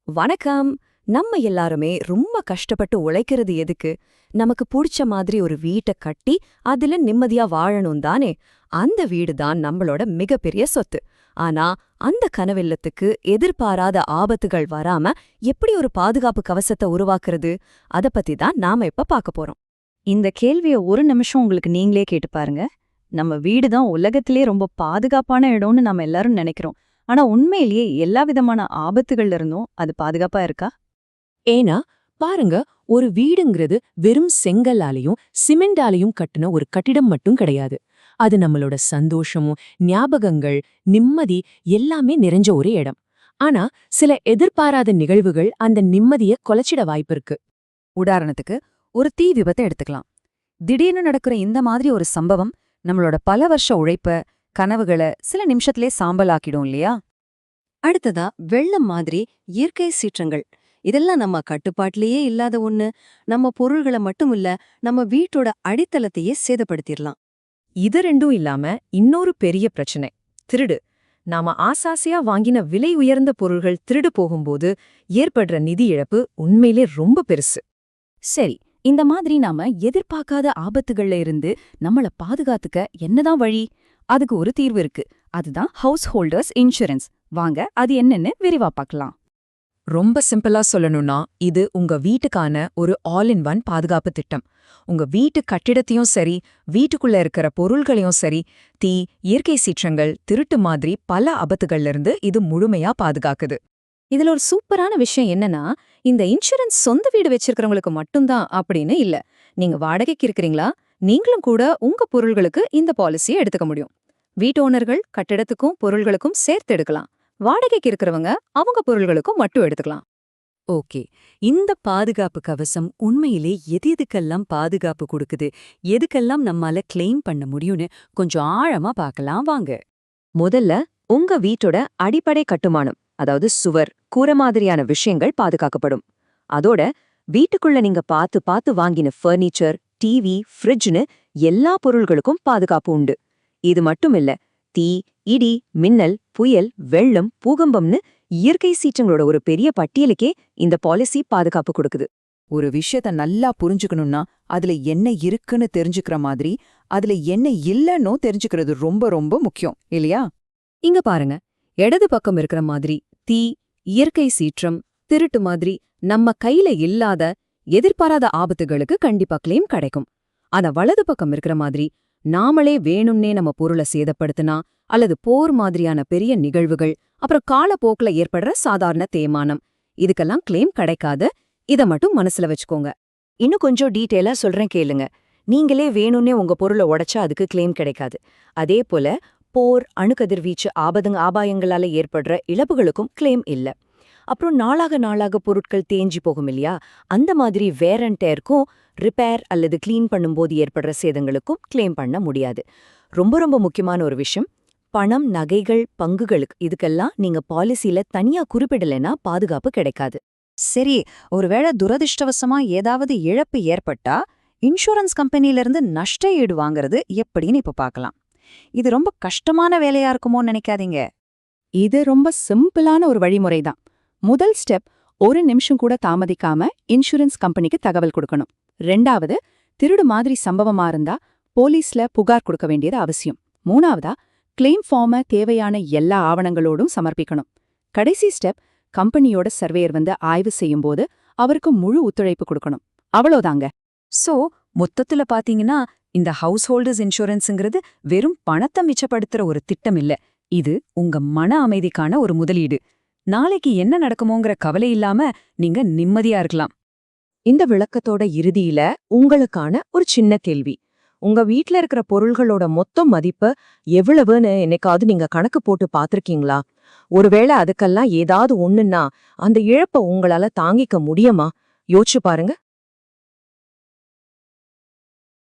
வணக்கம். நம்ம எல்லாருமே ரொம்ப கஷ்டப்பட்டு உழைக்கிறது எதுக்கு? நமக்கு புடிச்ச மாதிரி ஒரு வீட்ட கட்டி அதுல நிம்மதியா வாழணும் தானே? அந்த வீடு தான் நம்மளோட மிகப்பெரிய சொத்து. ஆனா அந்த கனவில்லத்துக்கு எதிர்பாராத ஆபத்துகள் வராம எப்படி ஒரு பாதுகாப்பு கவசத்தை உருவாக்குறது? அத பத்தி தான் நாம இப்ப பார்க்க போறோம். இந்த கேள்விய ஒரு நிமிஷம் உங்களுக்கு நீங்களே கேட்டு பாருங்க. நம்ம வீடு தான் உலகத்திலே ரொம்ப பாதுகாப்பான இடம்னு நம்ம எல்லாரும் நினைக்கிறோம். ஆனா உண்மையிலேயே எல்லா விதமான ஆபத்துகள்ல இருந்தும் அது பாதுகாப்பா இருக்கா? ஏன்னா பாருங்க, ஒரு வீடுங்கிறது வெறும் செங்கல்லாலையும் சிமெண்டாலையும் கட்டின ஒரு கட்டிடம் மட்டும் கிடையாது. அது நம்மளோட சந்தோஷமும் ஞாபகங்கள், நிம்மதி எல்லாமே நிறைஞ்ச ஒரு இடம். ஆனா சில எதிர்பாராத நிகழ்வுகள் அந்த நிம்மதிய கொலைச்சிட வாய்ப்பிருக்கு. உதாரணத்துக்கு ஒரு தீ விபத்தை எடுத்துக்கலாம். திடீர்னு நடக்கிற இந்த மாதிரி ஒரு சம்பவம் நம்மளோட பல வருஷ உழைப்ப, கனவுகளை சில நிமிஷத்திலே சாம்பலாக்கிடும் இல்லையா? அடுத்ததா வெள்ளம் மாதிரி இயற்கை சீற்றங்கள். இதெல்லாம் நம்ம கட்டுப்பாட்டிலேயே இல்லாத ஒண்ணு. நம்ம பொருள்களை மட்டும் இல்ல, நம்ம வீட்டோட அடித்தளத்தையே சேதப்படுத்திடலாம். இது ரெண்டும் இல்லாம இன்னொரு பெரிய பிரச்சனை திருடு. நாம ஆசாசியா வாங்கின விலை உயர்ந்த பொருள்கள் திருடு போகும்போது ஏற்படுற நிதி இழப்பு உண்மையிலே ரொம்ப பெருசு. சரி, இந்த மாதிரி நாம எதிர்பார்க்காத ஆபத்துகள்ல இருந்து நம்மள பாதுகாத்துக்க என்னதான் வழி? அதுக்கு ஒரு தீர்வு இருக்கு. அதுதான் ஹவுஸ் ஹோல்டர்ஸ் இன்சூரன்ஸ். வாங்க அது என்னன்னு விரிவா பார்க்கலாம். ரொம்ப சிம்பிளா சொல்லணும்னா இது உங்க வீட்டுக்கான ஒரு ஆல் இன் ஒன் பாதுகாப்பு திட்டம். உங்க வீட்டு கட்டிடத்தையும் சரி, வீட்டுக்குள்ள இருக்கிற பொருள்களையும் சரி, தீ, இயற்கை சீற்றங்கள், திருட்டு மாதிரி பல ஆபத்துகள்ல இருந்து இது முழுமையா பாதுகாக்குது. இதுல ஒரு சூப்பரான விஷயம் என்னன்னா, இந்த இன்சூரன்ஸ் சொந்த வீடு வச்சிருக்கிறவங்களுக்கு மட்டும்தான் அப்படின்னு இல்ல. நீங்க வாடகைக்கு இருக்கிறீங்களா, நீங்களும் கூட உங்க பொருள்களுக்கு இந்த பாலிசியை எடுத்துக்க முடியும். வீட்டு ஓனர்கள் கட்டிடத்துக்கும் பொருள்களுக்கும் சேர்த்து எடுக்கலாம். வாடகைக்கு இருக்கிறவங்க அவங்க பொருள்களுக்கும் மட்டும் எடுத்துக்கலாம். ஓகே, இந்த பாதுகாப்பு கவசம் உண்மையிலே எதுக்கெல்லாம் பாதுகாப்பு கொடுக்குது, எதுக்கெல்லாம் நம்மால கிளைம் பண்ண முடியும்னு கொஞ்சம் ஆழமா பார்க்கலாம் வாங்க. முதல்ல உங்க வீட்டோட அடிப்படை கட்டுமானம், அதாவது சுவர், கூரை மாதிரியான விஷயங்கள் பாதுகாக்கப்படும். அதோட வீட்டுக்குள்ள நீங்க பார்த்து பார்த்து வாங்கின ஃபர்னிச்சர், டிவி, ஃப்ரிட்ஜ்னு எல்லா பொருள்களுக்கும் பாதுகாப்பு உண்டு. இது மட்டும் இல்ல, தீ, இடி, மின்னல், புயல், வெள்ளம், பூகம்பம்னு இயற்கை சீற்றங்களோட ஒரு பெரிய பட்டியலுக்கே இந்த பாலிசி பாதுகாப்பு கொடுக்குது. ஒரு விஷயத்த நல்லா புரிஞ்சுக்கணும்னா அதுல என்ன இருக்குன்னு தெரிஞ்சுக்கிற மாதிரி அதுல என்ன இல்லன்னோ தெரிஞ்சுக்கிறது ரொம்ப ரொம்ப முக்கியம் இல்லையா? இங்க பாருங்க, இடது பக்கம் இருக்கிற மாதிரி தீ, இயற்கை சீற்றம், திருட்டு மாதிரி நம்ம கையில இல்லாத எதிர்பாராத ஆபத்துகளுக்கு கண்டிப்பா கிளைம் கிடைக்கும். ஆனா வலது பக்கம் இருக்கிற மாதிரி நாமளே வேணும்னே நம்ம பொருளை சேதப்படுத்தினா அல்லது போர் மாதிரியான பெரிய நிகழ்வுகள், அப்புறம் காலப்போக்குல ஏற்படுற சாதாரண தேய்மானம், இதுக்கெல்லாம் கிளைம் கிடைக்காது. இத மட்டும் மனசுல வச்சுக்கோங்க. இன்னும் கொஞ்சம் டீட்டெயிலா சொல்றேன் கேளுங்க. நீங்களே வேணும்னே உங்க பொருளை உடைச்சா அதுக்கு கிளைம் கிடைக்காது. அதே போல போர், அணுக்கதிர்வீச்சு ஆபாயங்களால ஏற்படுற இழப்புகளுக்கும் கிளைம் இல்ல. அப்புறம் நாளாக பொருட்கள் தேஞ்சி போகும் இல்லையா, அந்த மாதிரி வேர் அண்ட் டேர்க்கும் ரிப்பேர் அல்லது கிளீன் பண்ணும்போது ஏற்படுற சேதங்களுக்கும் கிளைம் பண்ண முடியாது. ரொம்ப ரொம்ப முக்கியமான ஒரு விஷயம், பணம், நகைகள், பங்குகளுக்கு இதுக்கெல்லாம் நீங்க பாலிசியில தனியா குறிப்பிடலைன்னா பாதுகாப்பு கிடைக்காது. சரி, ஒருவேளை துரதிர்ஷ்டவசமா ஏதாவது இழப்பு ஏற்பட்டா இன்சூரன்ஸ் கம்பெனியிலிருந்து நஷ்ட ஈடு வாங்குறது எப்படின்னு இப்ப பார்க்கலாம். இது ரொம்ப கஷ்டமான வேலையா இருக்குமோன்னு நினைக்காதீங்க. இது ரொம்ப சிம்பிளான ஒரு வழிமுறை தான். முதல் ஸ்டெப், ஒரு நிமிஷம் கூட தாமதிக்காம இன்சூரன்ஸ் கம்பெனிக்கு தகவல் கொடுக்கணும். ரெண்டாவது, திருடு மாதிரி சம்பவமா இருந்தா போலீஸ்ல புகார் கொடுக்க வேண்டியது அவசியம். மூணாவதா, கிளைம் ஃபார்ம தேவையான எல்லா ஆவணங்களோடும் சமர்ப்பிக்கணும். கடைசி ஸ்டெப், கம்பெனியோட சர்வேயர் வந்து ஆய்வு செய்யும்போது அவருக்கு முழு ஒத்துழைப்பு கொடுக்கணும். அவ்வளோதாங்க. சோ மொத்தத்துல பாத்தீங்கன்னா இந்த ஹவுஸ் ஹோல்டர்ஸ் இன்சூரன்ஸுங்கிறது வெறும் பணத்தை மிச்சப்படுத்துற ஒரு திட்டம் இல்ல. இது உங்க மன அமைதிக்கான ஒரு முதலீடு. நாளைக்கு என்ன நடக்குமோங்கிற கவலை இல்லாம நீங்க நிம்மதியா இருக்கலாம். இந்த விளக்கத்தோட இறுதியில உங்களுக்கான ஒரு சின்ன கேள்வி. உங்க வீட்ல இருக்கிற பொருள்களோட மொத்த மதிப்பு எவ்வளவுன்னு என்னைக்காவது நீங்க கணக்கு போட்டு பாத்திருக்கீங்களா? ஒருவேளை அதுக்கெல்லாம் ஏதாவது ஒண்ணுன்னா அந்த இழப்ப உங்களால தாங்கிக்க முடியுமா? யோசிச்சு பாருங்க.